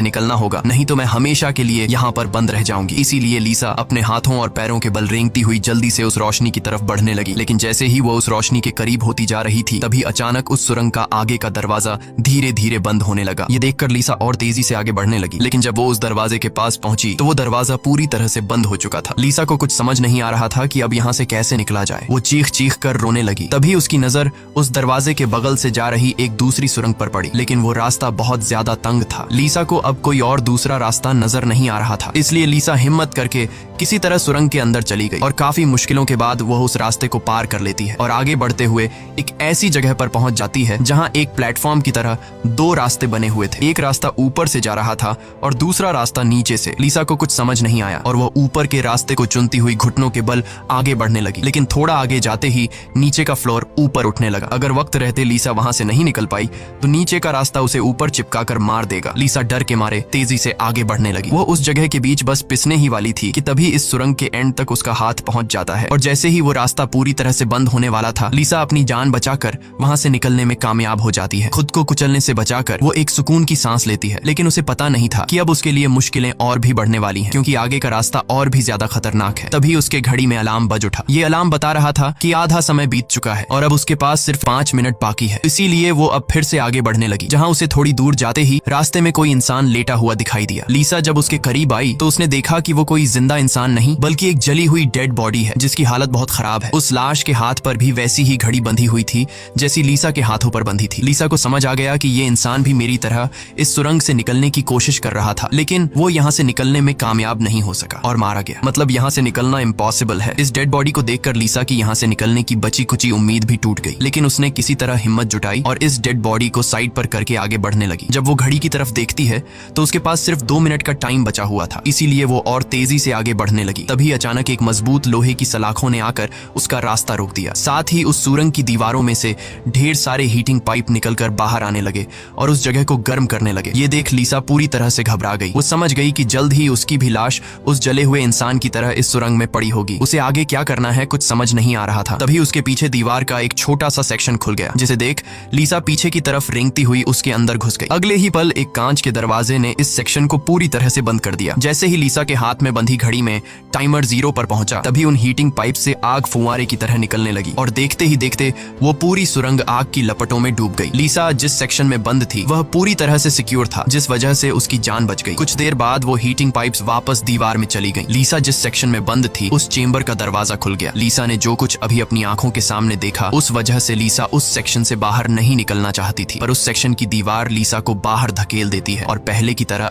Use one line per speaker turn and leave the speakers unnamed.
निकलना होगा, नहीं तो मैं हमेशा के लिए यहाँ पर बंद रह जाऊंगी। इसीलिए लीसा अपने हाथों और पैरों के बल रेंगती हुई जल्दी से उस रोशनी की तरफ बढ़ने लगी। लेकिन जैसे ही वो उस रोशनी के करीब होती जा रही थी, तभी अचानक उस सुरंग का आगे का दरवाजा धीरे धीरे बंद होने लगा। ये देखकर लीसा और तेजी से आगे बढ़ने लगी, लेकिन जब वो उस दरवाजे के पास पहुंची तो वो दरवाजा पूरी तरह से बंद हो चुका था। लीसा को कुछ समझ नहीं आ रहा था कि अब यहाँ से कैसे निकला जाए। वो चीख चीख कर रोने लगी। तभी उसकी नजर उस दरवाजे के बगल से जा रही एक दूसरी सुरंग पर पड़ी, लेकिन वो रास्ता बहुत ज्यादा तंग था। लीसा को अब कोई और दूसरा रास्ता नजर नहीं आ रहा था, इसलिए लीसा हिम्मत करके किसी तरह सुरंग के अंदर चली गई और काफी मुश्किलों के बाद वह उस रास्ते को पार कर लेती है और आगे बढ़ते हुए एक ऐसी जगह पर पहुंच जाती है जहां एक प्लेटफॉर्म की तरह दो रास्ते बने हुए थे। एक रास्ता ऊपर से जा रहा था और दूसरा रास्ता नीचे से। लीसा को कुछ समझ नहीं आया और वह ऊपर के रास्ते को चुनती हुई घुटनों के बल आगे बढ़ने लगी, लेकिन थोड़ा आगे जाते ही नीचे का फ्लोर ऊपर उठने लगा। अगर वक्त रहते लीसा वहां से नहीं निकल पाई तो नीचे का रास्ता उसे ऊपर चिपका कर मार देगा। लीसा डर के मारे तेजी से आगे बढ़ने लगी। वो उस जगह के बीच बस पिसने ही वाली थी कि तभी इस सुरंग के एंड तक उसका हाथ पहुंच जाता है और जैसे ही वो रास्ता पूरी तरह से बंद होने वाला था, लीसा अपनी जान बचाकर वहां से निकलने में कामयाब हो जाती है। खुद को कुचलने से बचाकर वो एक सुकून की सांस लेती है, लेकिन उसे पता नहीं था कि अब उसके लिए मुश्किलें और भी बढ़ने वाली हैं, क्योंकि आगे का रास्ता और भी ज्यादा खतरनाक है। तभी उसके घड़ी में अलार्म बज उठा। ये अलार्म बता रहा था कि आधा समय बीत चुका है और अब उसके पास सिर्फ 5 मिनट बाकी है। इसीलिए वो अब फिर से आगे बढ़ने लगी, जहाँ उसे थोड़ी दूर जाते ही रास्ते में कोई इंसान लेटा हुआ दिखाई दिया। लीसा जब उसके करीब आई तो उसने देखा कि वो कोई जिंदा इंसान नहीं बल्कि एक जली हुई डेड बॉडी है, जिसकी हालत बहुत खराब है। उस लाश के हाथ पर भी वैसी ही घड़ी बंधी हुई थी जैसी लीसा के हाथों पर बंधी थी। लीसा को समझ आ गया कि ये इंसान भी मेरी तरह इस सुरंग से निकलने की कोशिश कर रहा था, लेकिन वो यहाँ से निकलने में कामयाब नहीं हो सका और मारा गया। मतलब यहाँ से निकलना इम्पॉसिबल है। इस डेड बॉडी को देखकर लीसा की यहाँ से निकलने की बची कुची उम्मीद भी टूट गई, लेकिन उसने किसी तरह हिम्मत जुटाई और इस डेड बॉडी को साइड पर करके आगे बढ़ने लगी। जब वो घड़ी की तरफ देखती है तो उसके पास सिर्फ 2 मिनट का टाइम बचा हुआ था, इसीलिए वो और तेजी से आगे बढ़ने लगी। तभी अचानक एक मजबूत लोहे की सलाखों ने आकर उसका रास्ता रोक दिया। साथ ही उस सुरंग की दीवारों में से ढेर सारे हीटिंग पाइप निकलकर बाहर आने लगे और उस जगह को गर्म करने लगे। ये देख लीसा पूरी तरह से घबरा गई। वो समझ गई कि जल्द ही उसकी भी लाश उस जले हुए इंसान की तरह इस सुरंग में पड़ी होगी। उसे आगे क्या करना है कुछ समझ नहीं आ रहा था। तभी उसके पीछे दीवार का एक छोटा सा सेक्शन खुल गया, जिसे देख लीसा पीछे की तरफ रेंगती हुई उसके अंदर घुस गई। अगले ही पल एक कांच के दरवाजे ने इस सेक्शन को पूरी तरह से बंद कर दिया। जैसे ही लीसा के हाथ में बंधी घड़ी में टाइमर 0 पर पहुंचा, तभी उन हीटिंग पाइप से आग फुंवारे की तरह निकलने लगी और देखते ही देखते वो पूरी सुरंग आग की लपटों में डूब गई। लीसा जिस सेक्शन में बंद थी वह पूरी तरह से सिक्योर था, जिस वजह से उसकी जान बच गई। कुछ देर बाद वो हीटिंग पाइप्स वापस दीवार में चली गईं। लीसा जिस सेक्शन में बंद थी उस चेंबर का दरवाजा खुल गया। लीसा ने जो कुछ अभी अपनी आंखों के सामने देखा, उस वजह से लीसा उस सेक्शन से बाहर नहीं निकलना चाहती थी, पर उस सेक्शन की दीवार लीसा को बाहर धकेल देती है और पहले की तरह